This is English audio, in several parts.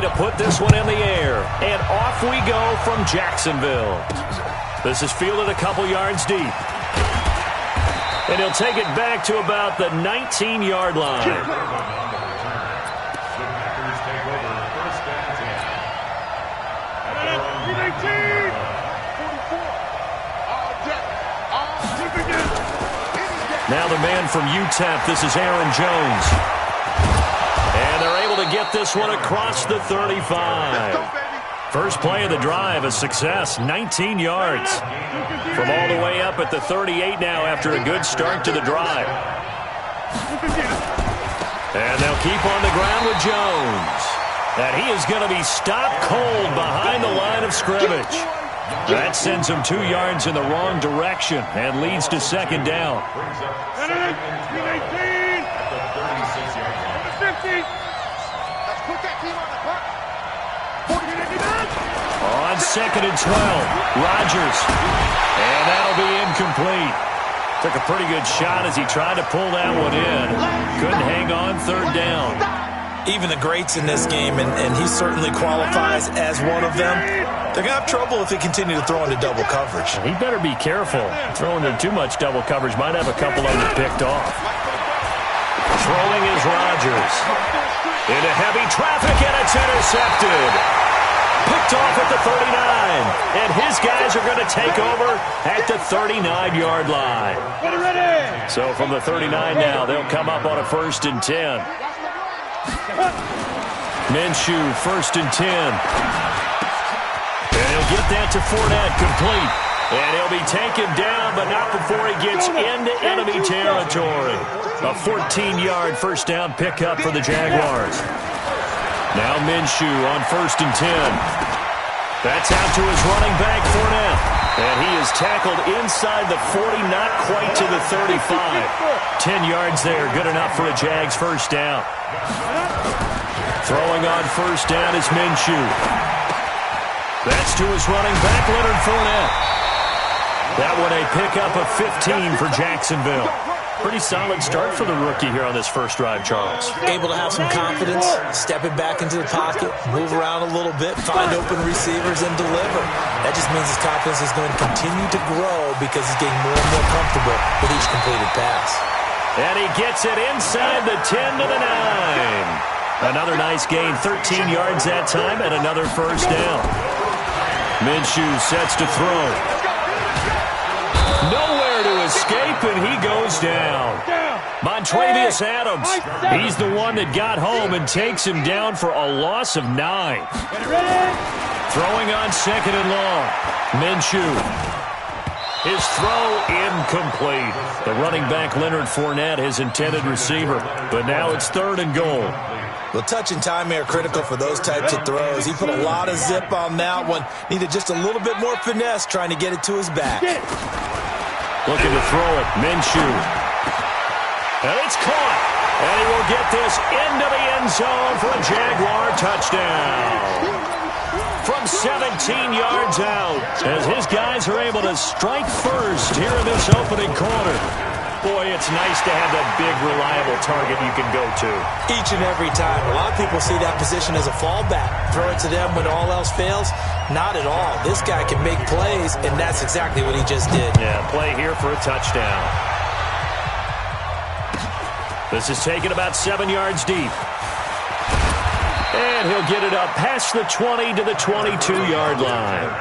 to put this one in the air. And off we go from Jacksonville. This is fielded a couple yards deep. And he'll take it back to about the 19-yard line. Now the man from UTEP, this is Aaron Jones. And they're able to get this one across the 35. First play of the drive, a success, 19 yards. From all the way up at the 38 now after a good start to the drive. And they'll keep on the ground with Jones. And he is going to be stopped cold behind the line of scrimmage. That sends him 2 yards in the wrong direction and leads to second down. On second and 12, Rodgers. And that'll be incomplete. Took a pretty good shot as he tried to pull that one in. Couldn't hang on third down. Even the greats in this game, and he certainly qualifies as one of them, they're going to have trouble if they continue to throw into double coverage. He better be careful. Throwing into too much double coverage might have a couple of them picked off. Throwing is Rodgers. Into heavy traffic, and it's intercepted. Picked off at the 39. And his guys are going to take over at the 39-yard line. So from the 39 now, they'll come up on a 1st and 10. Minshew, 1st and 10. And he'll get that to Fournette, complete. And he'll be taken down, but not before he gets into enemy territory. A 14-yard first down pickup for the Jaguars. Now Minshew on 1st and 10. That's out to his running back, Fournette. And he is tackled inside the 40, not quite to the 35. 10 yards there, good enough for a Jags first down. Throwing on first down is Minshew. That's to his running back, Leonard Fournette. That one a pickup of 15 for Jacksonville. Pretty solid start for the rookie here on this first drive, Charles. Able to have some confidence, stepping back into the pocket, move around a little bit, find open receivers, and deliver. That just means his confidence is going to continue to grow because he's getting more and more comfortable with each completed pass. And he gets it inside the 10 to the 9. Another nice gain, 13 yards that time, and another first down. Minshew sets to throw. Nowhere to escape, and he goes down. Montravius Adams, he's the one that got home and takes him down for a loss of 9. Throwing on second and long. Minshew. His throw incomplete. The running back, Leonard Fournette, his intended receiver. But now it's 3rd and goal. Well, touch and timing are critical for those types of throws. He put a lot of zip on that one. Needed just a little bit more finesse trying to get it to his back. Looking to throw it. Minshew. And it's caught. And he will get this into the end zone for a Jaguar touchdown. From 17 yards out, as his guys are able to strike first here in this opening quarter. Boy, it's nice to have that big, reliable target you can go to. Each and every time. A lot of people see that position as a fallback. Throw it to them when all else fails. Not at all. This guy can make plays, and that's exactly what he just did. Yeah, play here for a touchdown. This is taken about 7 yards deep. And he'll get it up past the 20 to the 22-yard line.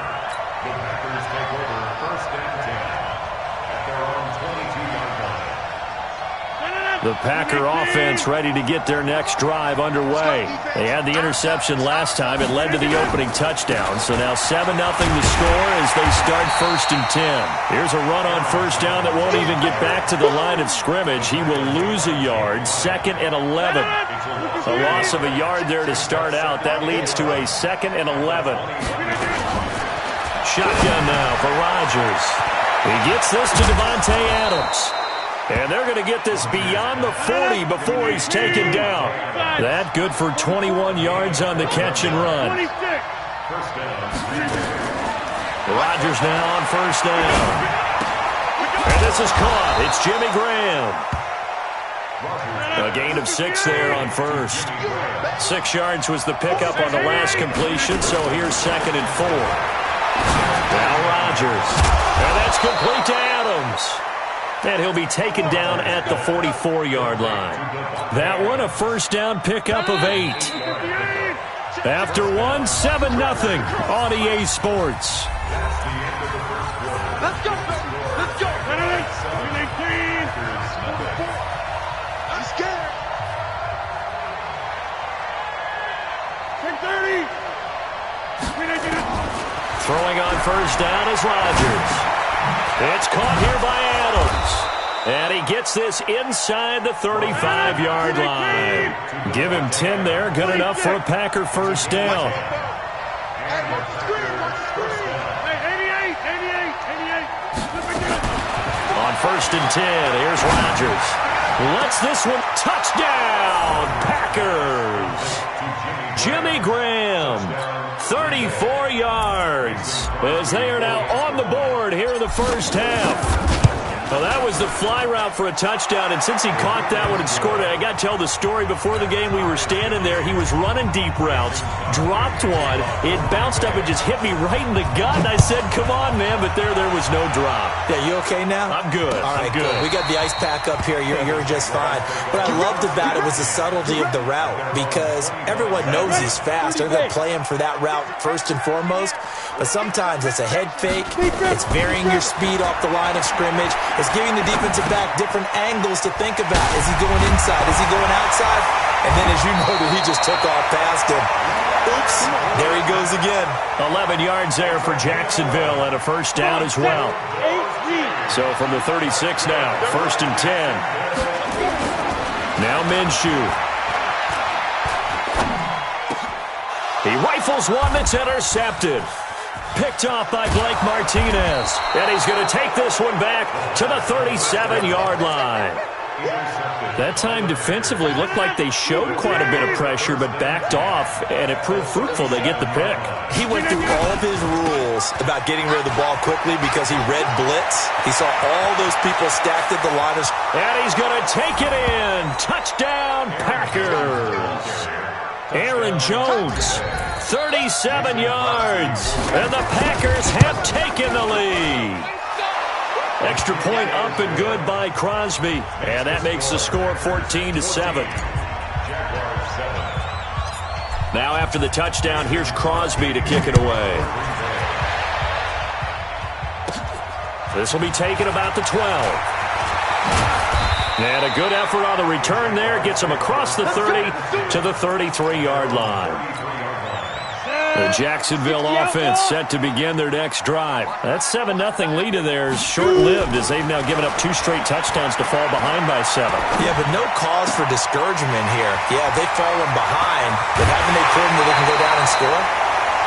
The Packer offense ready to get their next drive underway. They had the interception last time. It led to the opening touchdown. So now 7-0 to score as they start 1st and 10. Here's a run on first down that won't even get back to the line of scrimmage. He will lose a yard. 2nd and 11. A loss of a yard there to start out. That leads to a 2nd and 11. Shotgun now for Rodgers. He gets this to Devontae Adams. And they're going to get this beyond the 40 before he's taken down. That good for 21 yards on the catch and run. Rodgers now on first down. And this is caught. It's Jimmy Graham. A gain of 6 there on first. 6 yards was the pickup on the last completion, so here's 2nd and 4. Now Rodgers. And that's complete to Adams. And he'll be taken down at the 44-yard line. That one, a first down pickup of 8. After one, 7-0 on EA Sports. Let's go. Let's go. I'm scared. 10:30. Throwing on first down is Rodgers. It's caught here by Adams. And he gets this inside the 35-yard line. Give him 10 there. Good enough for a Packer first down. On 1st and 10, here's Rodgers. Lets this one touchdown, Packers. Jimmy Graham, 34 yards, as they are now on the board here in the first half. Well, that was the fly route for a touchdown, and since he caught that one and scored it, I got to tell the story. Before the game, we were standing there. He was running deep routes, dropped one. It bounced up and just hit me right in the gut, and I said, come on, man, but there was no drop. Yeah, you okay now? I'm good. All right, good. We got the ice pack up here. You're just fine. What I loved about it was the subtlety of the route, because everyone knows he's fast. They're going to play him for that route first and foremost, but sometimes it's a head fake. It's varying your speed off the line of scrimmage. It's giving the defensive back different angles to think about. Is he going inside? Is he going outside? And then, as you noted, he just took off past him. Oops, there he goes again. 11 yards there for Jacksonville and a first down as well. So from the 36 now, 1st and 10. Now Minshew. He rifles one that's intercepted. Picked off by Blake Martinez. And he's going to take this one back to the 37-yard line. That time defensively looked like they showed quite a bit of pressure but backed off, and it proved fruitful. They get the pick. He went through all of his rules about getting rid of the ball quickly because he read blitz. He saw all those people stacked at the line of scrimmage. And he's going to take it in. Touchdown, Packers. Aaron Jones, 37 yards, and the Packers have taken the lead. Extra point up and good by Crosby, and that makes the score 14-7. Now after the touchdown, here's Crosby to kick it away. This will be taken about the 12. And a good effort on the return there. Gets him across the 30 to the 33-yard line. The Jacksonville offense set to begin their next drive. That 7-0 lead of theirs short-lived as they've now given up 2 straight touchdowns to fall behind by 7. Yeah, but no cause for discouragement here. Yeah, they've fallen behind, but haven't they proven that they can go down and score?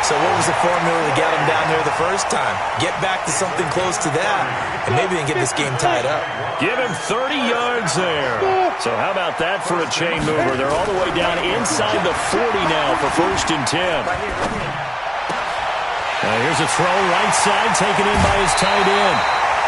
So what was the formula to get them down there the first time? Get back to something close to that, and maybe they can get this game tied up. Give him 30 yards there. So how about that for a chain mover? They're all the way down inside the 40 now for 1st and 10. Now here's a throw right side taken in by his tight end.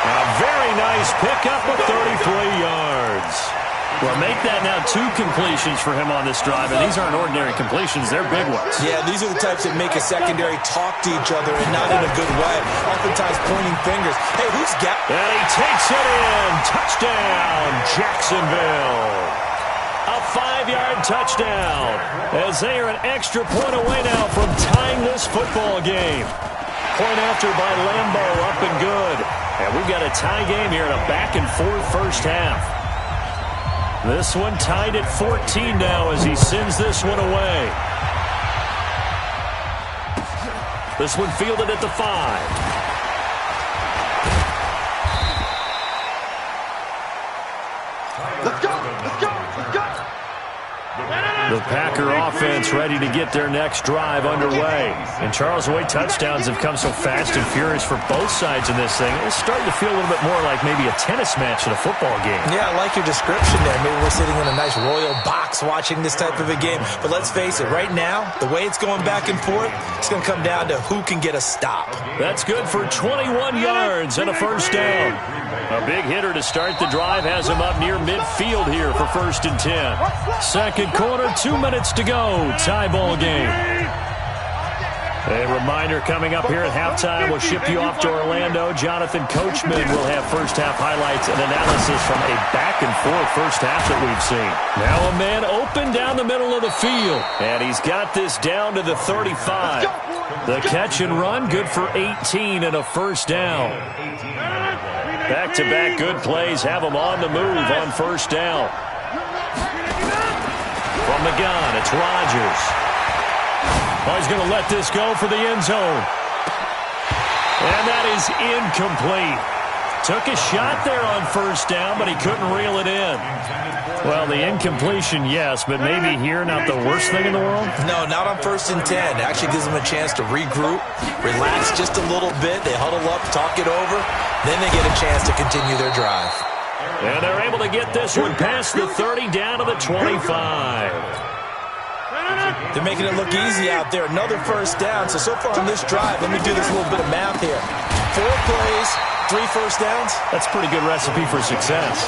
A very nice pickup of 33 yards. Well, make that now 2 completions for him on this drive, and these aren't ordinary completions. They're big ones. Yeah, these are the types that make a secondary talk to each other and not in a good way. Oftentimes pointing fingers. Hey, who's got... And he takes it in. Touchdown, Jacksonville. A 5-yard touchdown as they are an extra point away now from tying this football game. Point after by Lambo, up and good. And we've got a tie game here in a back-and-forth first half. This one tied at 14 now as he sends this one away. This one fielded at the 5. Let's go. Let's go. Let's go. The Packer offense ready to get their next drive underway. And Charles, the way touchdowns have come so fast and furious for both sides in this thing, it's starting to feel a little bit more like maybe a tennis match in a football game. Yeah, I like your description there. Maybe we're sitting in a nice royal box watching this type of a game. But let's face it, right now, the way it's going back and forth, it's going to come down to who can get a stop. That's good for 21 yards and a first down. A big hitter to start the drive has him up near midfield here for 1st and 10. Second quarter, 2 minutes to go. Tie ball game. A reminder coming up here at halftime. We'll ship you off to Orlando. Jonathan Coachman will have first half highlights and analysis from a back-and-forth first half that we've seen. Now a man open down the middle of the field. And he's got this down to the 35. The catch and run, good for 18 and a first down. Back-to-back good plays have him on the move on first down. From the gun, it's Rodgers. Oh, he's going to let this go for the end zone. And that is incomplete. Took a shot there on first down, but he couldn't reel it in. Well, the incompletion, yes, but maybe here not the worst thing in the world? No, not on 1st and 10. It actually gives them a chance to regroup, relax just a little bit. They huddle up, talk it over. Then they get a chance to continue their drive. And they're able to get this one past the 30 down to the 25. They're making it look easy out there. Another first down. So far on this drive, let me do this little bit of math here. 4 plays, 3 first downs. That's a pretty good recipe for success.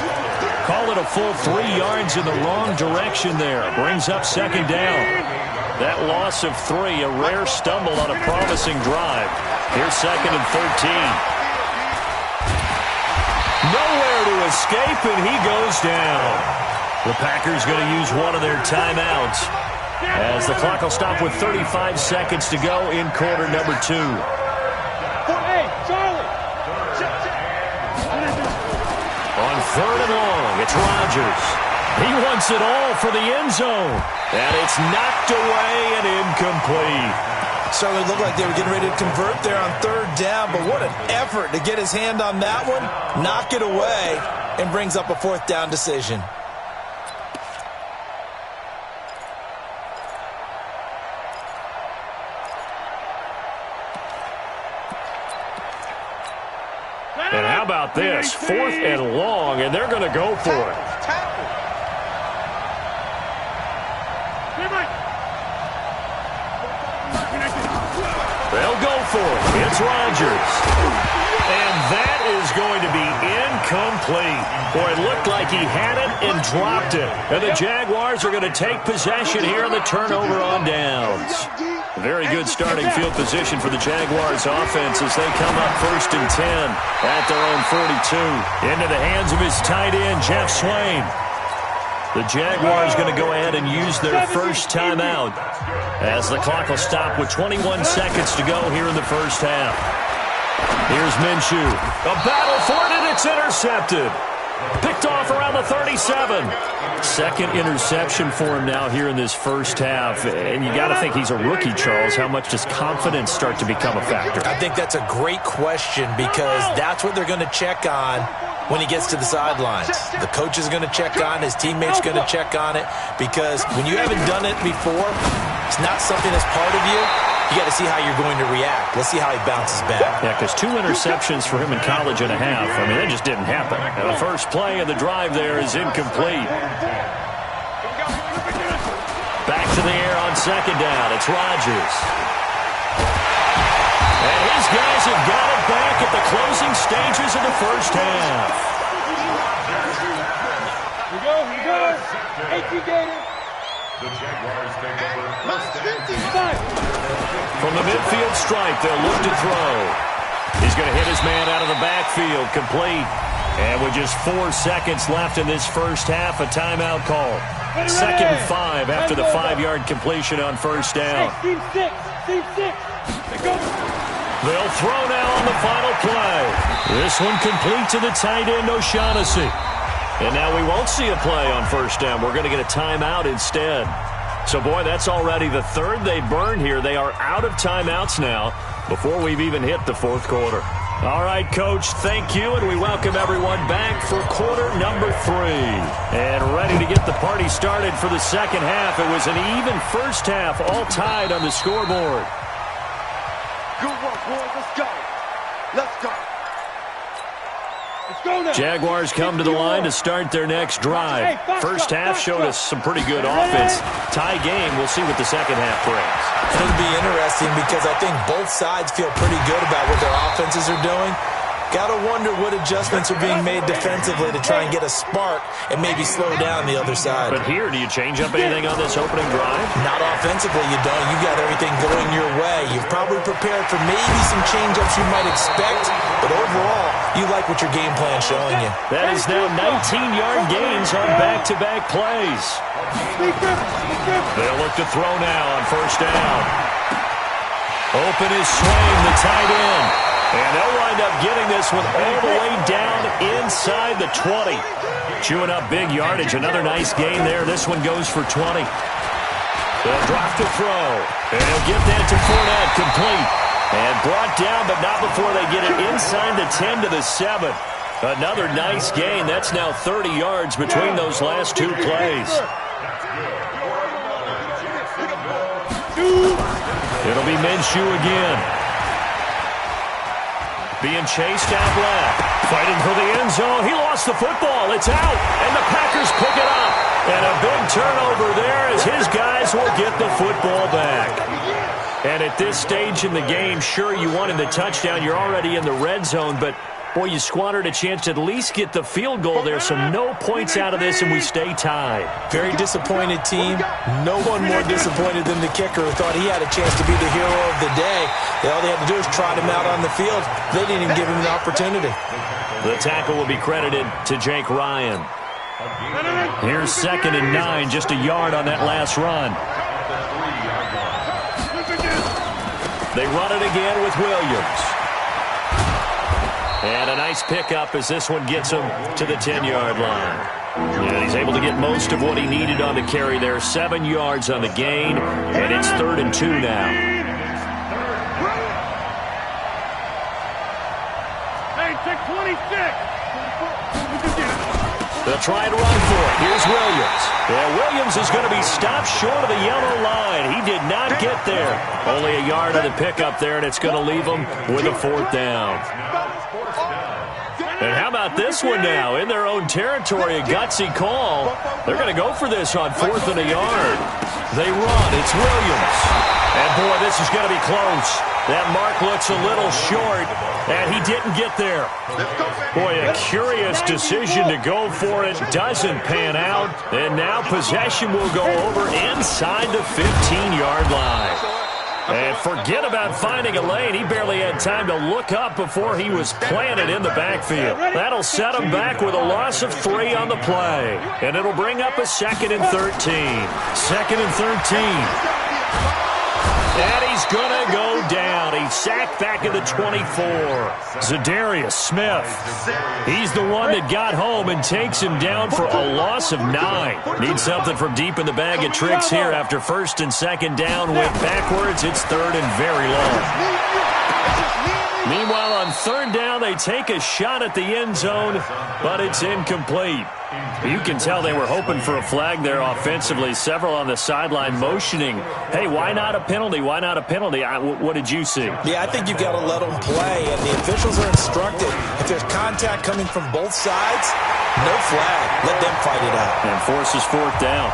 Call it a full 3 yards in the wrong direction there. Brings up second down. That loss of 3, a rare stumble on a promising drive. Here's 2nd and 13. Nowhere to escape, and he goes down. The Packers going to use one of their timeouts, as the clock will stop with 35 seconds to go in quarter number 2. On 3rd and long, it's Rodgers. He wants it all for the end zone. And it's knocked away and incomplete. Certainly looked like they were getting ready to convert there on 3rd down, but what an effort to get his hand on that one, knock it away, and brings up a 4th down decision. And how about this? 4th and long, and they're going to go for it. They'll go for it. It's Rodgers. And that is going to be incomplete. Boy, it looked like he had it and dropped it. And the Jaguars are going to take possession here on the turnover on downs. Very good starting field position for the Jaguars offense as they come up 1st and 10 at their own 42. Into the hands of his tight end, Jeff Swain. The Jaguars going to go ahead and use their first timeout as the clock will stop with 21 seconds to go here in the first half. Here's Minshew. A battle for it, and it's intercepted. Picked off around the 37. Second interception for him now here in this first half. And you got to think he's a rookie, Charles. How much does confidence start to become a factor? I think that's a great question because that's what they're going to check on when he gets to the sidelines. The coach is going to check on, his teammates going to check on it, because when you haven't done it before, it's not something that's part of you. You got to see how you're going to react. Let's see how he bounces back. Yeah, because 2 interceptions for him in college and a half. I mean, that just didn't happen. And the first play of the drive there is incomplete. Back to the air on second down. It's Rodgers. And his guys have got it back at the closing stages of the first half. Here we go. Thank you, Gator. The Jaguars take over first and 5. From the midfield stripe, they'll look to throw. He's going to hit his man out of the backfield, complete. And with just 4 seconds left in this first half, a timeout call. 2nd and 5 after the 5-yard completion on first down. Team 6. They'll throw now on the final play. This one complete to the tight end, O'Shaughnessy. And now we won't see a play on first down. We're going to get a timeout instead. So, boy, that's already the 3rd they burned here. They are out of timeouts now before we've even hit the 4th quarter. All right, Coach, thank you, and we welcome everyone back for quarter number 3. And ready to get the party started for the second half. It was an even first half, all tied on the scoreboard. Good work, boys. Let's go. Let's go. Let's go now. Jaguars come to the line to start their next drive. First half showed us some pretty good offense. Tie game. We'll see what the second half brings. It'll be interesting because I think both sides feel pretty good about what their offenses are doing. Got to wonder what adjustments are being made defensively to try and get a spark and maybe slow down the other side. But here, do you change up anything on this opening drive? Not offensively, you don't. You got everything going your way. You've probably prepared for maybe some change-ups you might expect, but overall, you like what your game plan's showing you. That is now 19-yard gains on back-to-back plays. They'll look to throw now on first down. Open is Swain, the tight end. And they'll wind up getting this one all the way down inside the 20. Chewing up big yardage. Another nice gain there. This one goes for 20. They'll drop to throw. And he'll get that to Fournette, complete. And brought down, but not before they get it inside the 10 to the 7. Another nice gain. That's now 30 yards between those last two plays. It'll be Minshew again. Being chased out left. Fighting for the end zone. He lost the football. It's out. And the Packers pick it up. And a big turnover there as his guys will get the football back. And at this stage in the game, sure, you wanted the touchdown. You're already in the red zone, but boy, you squandered a chance to at least get the field goal there, so no points out of this, and we stay tied. Very disappointed team. No one more disappointed than the kicker who thought he had a chance to be the hero of the day. All they had to do was trot him out on the field. They didn't even give him an opportunity. The tackle will be credited to Jake Ryan. Here's 2nd and 9, just a yard on that last run. They run it again with Williams. And a nice pickup as this one gets him to the 10-yard line. And he's able to get most of what he needed on the carry there. 7 yards on the gain, and it's 3rd and 2 now. Hey, take 26. They'll try and run for it. Here's Williams. Yeah, Williams is going to be stopped short of the yellow line. He did not get there. Only a yard on the pickup there, and it's going to leave him with a 4th down. And how about this one now? In their own territory, a gutsy call. They're going to go for this on 4th and a yard. They run. It's Williams. And, boy, this is going to be close. That mark looks a little short, and he didn't get there. Boy, a curious decision to go for it. Doesn't pan out. And now possession will go over inside the 15-yard line. And forget about finding a lane. He barely had time to look up before he was planted in the backfield. That'll set him back with a loss of 3 on the play. And it'll bring up a 2nd and 13. 2nd and 13. And he's going to go down. He's sacked back at the 24. Zadarius Smith. He's the one that got home and takes him down for a loss of 9. Needs something from deep in the bag of tricks here after 1st and 2nd down. Went backwards. It's 3rd and very long. Meanwhile, on 3rd down, they take a shot at the end zone, but it's incomplete. You can tell they were hoping for a flag there offensively. Several on the sideline motioning, hey, why not a penalty? Why not a penalty? What did you see? Yeah, I think you've got to let them play, and the officials are instructed. If there's contact coming from both sides, no flag. Let them fight it out. And forces 4th down.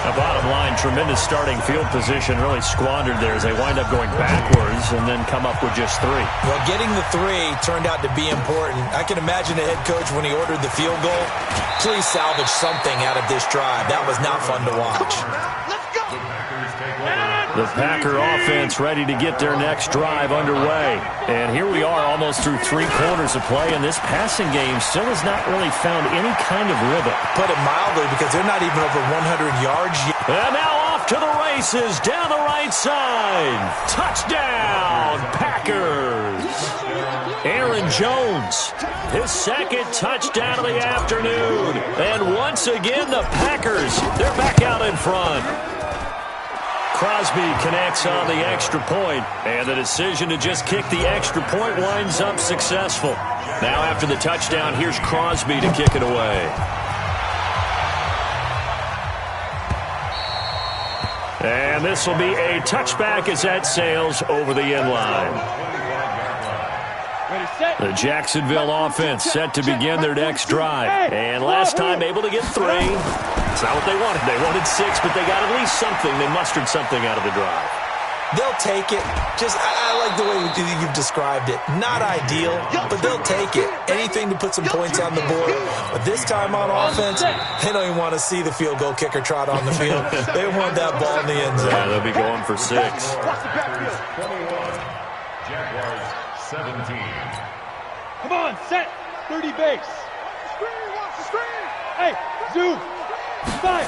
The bottom line, tremendous starting field position, really squandered there as they wind up going backwards and then come up with just 3. Well, getting the 3 turned out to be important. I can imagine the head coach when he ordered the field goal. Please salvage something out of this drive. That was not fun to watch. The Packer offense ready to get their next drive underway. And here we are almost through 3 quarters of play, and this passing game still has not really found any kind of rhythm. Put it mildly, because they're not even over 100 yards yet. And now off to the races down the right side. Touchdown, Packers. Aaron Jones, his 2nd touchdown of the afternoon. And once again, the Packers, they're back out in front. Crosby connects on the extra point, and the decision to just kick the extra point winds up successful. Now after the touchdown, here's Crosby to kick it away. And this will be a touchback as that sails over the end line. The Jacksonville offense set to begin their next drive. And last time able to get 3. It's not what they wanted. They wanted 6, but they got at least something. They mustered something out of the drive. They'll take it. I like the way you've described it. Not ideal, but they'll take it. Anything to put some points on the board. But this time on offense, they don't even want to see the field goal kicker trot on the field. They want that ball in the end zone. Yeah, they'll be going for 6. 21, Jaguars 17. Come on, set. 30 base. Hey, zoom. 5.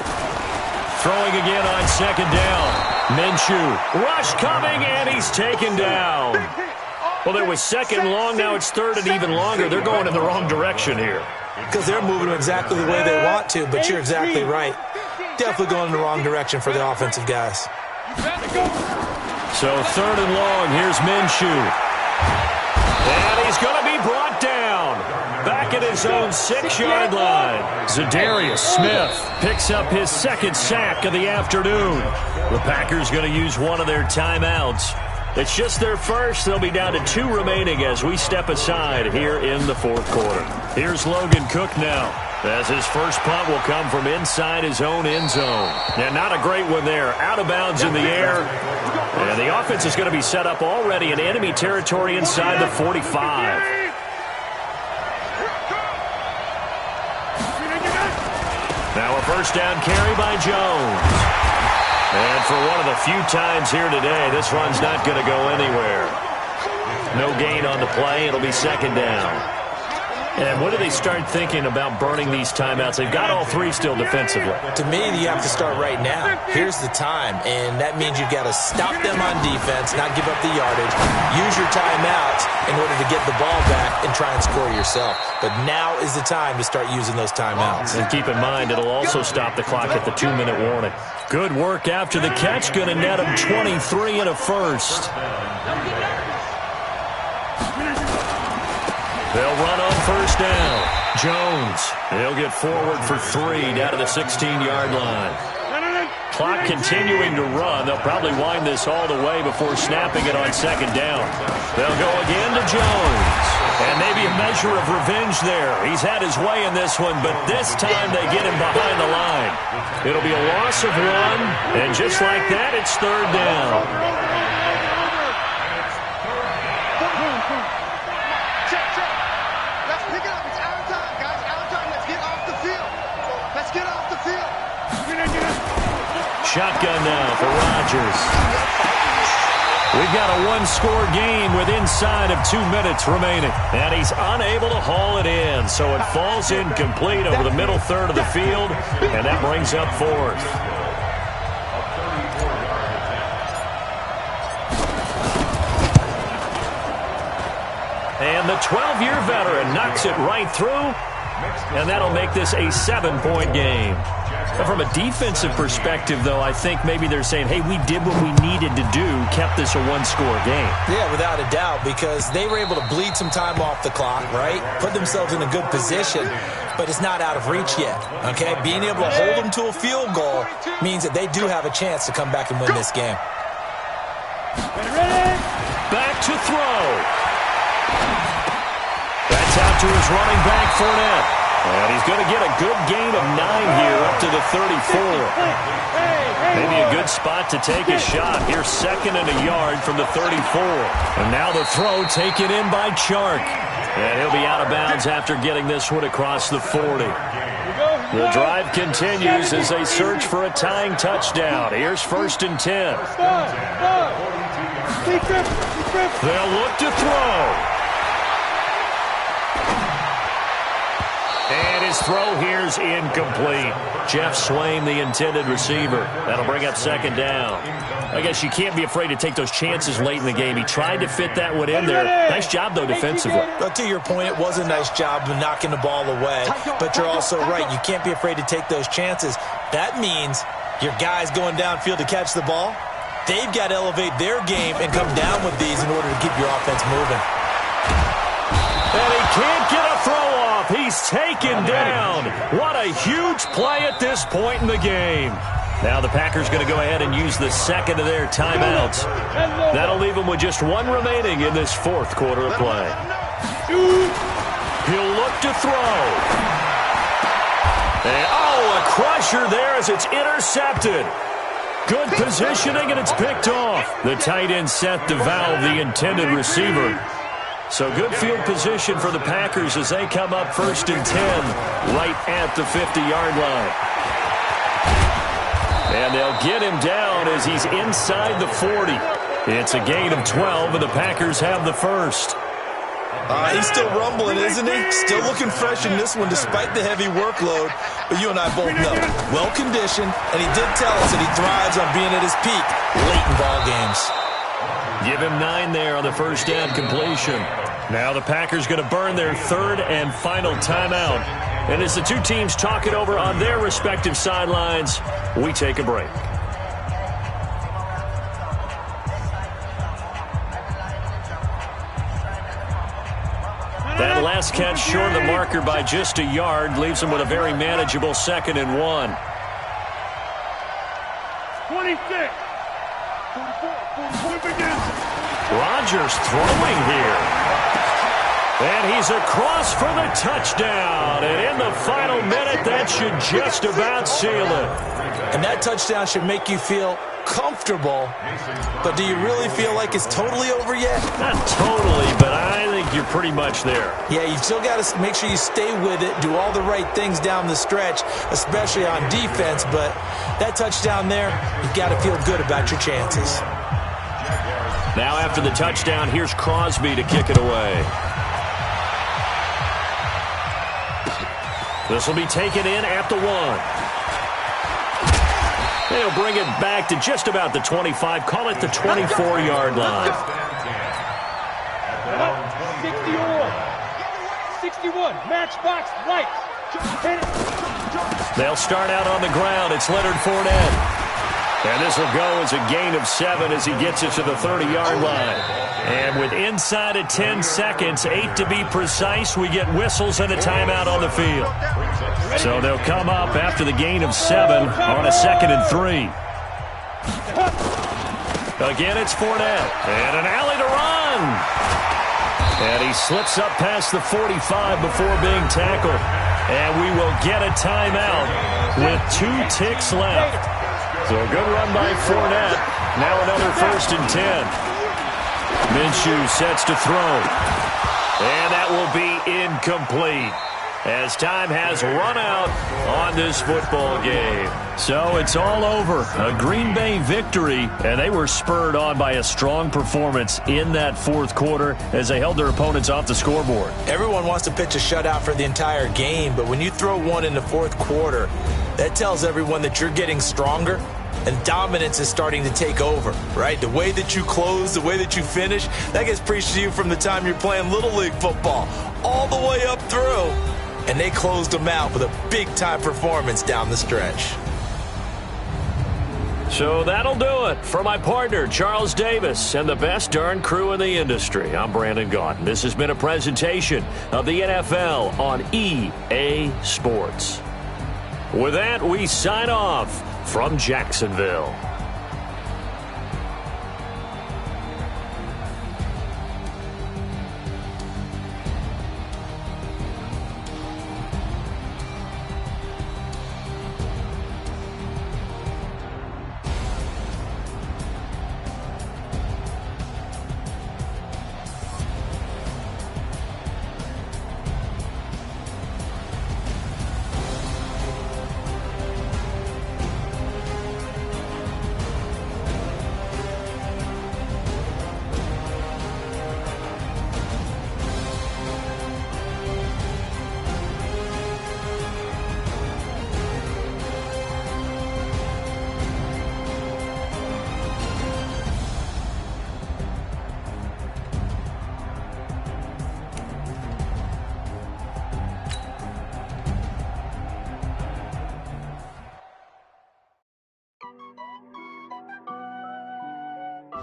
Throwing again on second down. Minshew. Rush coming, and he's taken down. Well, there was second long. Now it's third and even longer. They're going in the wrong direction here. Because they're moving exactly the way they want to, but you're exactly right. Definitely going in the wrong direction for the offensive guys. So third and long. Here's Minshew. And he's going to be brought down. Back at his own 6-yard line. Zadarius Smith picks up his second sack of the afternoon. The Packers going to use one of their timeouts. It's just their first. They'll be down to 2 remaining as we step aside here in the fourth quarter. Here's Logan Cook now, as his first punt will come from inside his own end zone. And not a great one there. Out of bounds in the air. And the offense is going to be set up already in enemy territory inside the 45. Now a first down carry by Jones. And for one of the few times here today, this run's not going to go anywhere. No gain on the play. It'll be second down. And when do they start thinking about burning these timeouts? They've got all 3 still defensively. To me, you have to start right now. Here's the time, and that means you've got to stop them on defense, not give up the yardage, use your timeouts in order to get the ball back and try and score yourself. But now is the time to start using those timeouts. And keep in mind, it'll also stop the clock at the 2-minute warning. Good work after the catch. Going to net him 23 and a first. They'll run on first down. Jones, he'll get forward for 3 down to the 16-yard line. Clock continuing to run. They'll probably wind this all the way before snapping it on second down. They'll go again to Jones. And maybe a measure of revenge there. He's had his way in this one, but this time they get him behind the line. It'll be a loss of 1, and just like that, it's third down. Shotgun now for Rodgers. We've got a 1-score game with inside of 2 minutes remaining. And he's unable to haul it in. So it falls incomplete over the middle third of the field. And that brings up 4th. And the 12-year veteran knocks it right through. And that'll make this a 7-point game. From a defensive perspective, though, I think maybe they're saying, hey, we did what we needed to do, kept this a 1-score game. Yeah, without a doubt, because they were able to bleed some time off the clock, right? Put themselves in a good position, but it's not out of reach yet, okay? Being able to hold them to a field goal means that they do have a chance to come back and win this game. Back to throw. That's out to his running back, Fournette. And he's going to get a good gain of 9 here up to the 34. Maybe a good spot to take a shot. Here's 2nd and a yard from the 34. And now the throw taken in by Chark. And he'll be out of bounds after getting this one across the 40. The drive continues as they search for a tying touchdown. Here's 1st and 10. They'll look to throw. And his throw here's incomplete. Jeff Swain, the intended receiver. That'll bring up 2nd down. I guess you can't be afraid to take those chances late in the game. He tried to fit that one in there. Nice job, though, defensively. But to your point, it was a nice job of knocking the ball away. But you're also right. You can't be afraid to take those chances. That means your guy's going downfield to catch the ball. They've got to elevate their game and come down with these in order to keep your offense moving. And he can't get a throw off. He's taken down. What a huge play at this point in the game. Now the Packers going to go ahead and use the second of their timeouts. That'll leave them with just one remaining in this fourth quarter of play. He'll look to throw. And, a crusher there as it's intercepted. Good positioning, and it's picked off. The tight end set to valve the intended receiver. So good field position for the Packers as they come up 1st and 10 right at the 50-yard line. And they'll get him down as he's inside the 40. It's a gain of 12, and the Packers have the first. He's still rumbling, isn't he? Still looking fresh in this one despite the heavy workload. But you and I both know, well-conditioned, and he did tell us that he thrives on being at his peak late in ball games. Give him 9 there on the first down completion. Now the Packers going to burn their third and final timeout. And as the two teams talk it over on their respective sidelines, we take a break. That last catch short of the marker by just a yard leaves them with a very manageable 2nd and 1. 26. Rodgers throwing here. And he's across for the touchdown. And in the final minute, that should just about seal it. And that touchdown should make you feel comfortable. But do you really feel like it's totally over yet? Not totally, but I think you're pretty much there. Yeah, you still got to make sure you stay with it, do all the right things down the stretch, especially on defense. But that touchdown there, you've got to feel good about your chances. Now after the touchdown, here's Crosby to kick it away. This will be taken in at the 1. They'll bring it back to just about the 25. Call it the 24-yard line. 61. Matchbox lights. They'll start out on the ground. It's Leonard Fournette. And this will go as a gain of 7 as he gets it to the 30-yard line. And with inside of 10 seconds, 8 to be precise, we get whistles and a timeout on the field. So they'll come up after the gain of 7 on a 2nd and 3. Again, it's Fournette. And an alley to run. And he slips up past the 45 before being tackled. And we will get a timeout with 2 ticks left. So a good run by Fournette. Now another 1st and 10. Minshew sets to throw. And that will be incomplete as time has run out on this football game. So it's all over. A Green Bay victory, and they were spurred on by a strong performance in that fourth quarter as they held their opponents off the scoreboard. Everyone wants to pitch a shutout for the entire game, but when you throw one in the fourth quarter, that tells everyone that you're getting stronger and dominance is starting to take over, right? The way that you close, the way that you finish, that gets preached to you from the time you're playing Little League football all the way up through. And they closed them out with a big-time performance down the stretch. So that'll do it for my partner, Charles Davis, and the best darn crew in the industry. I'm Brandon Gaudin. This has been a presentation of the NFL on EA Sports. With that, we sign off from Jacksonville.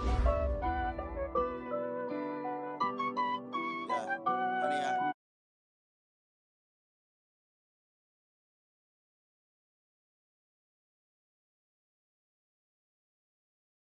down.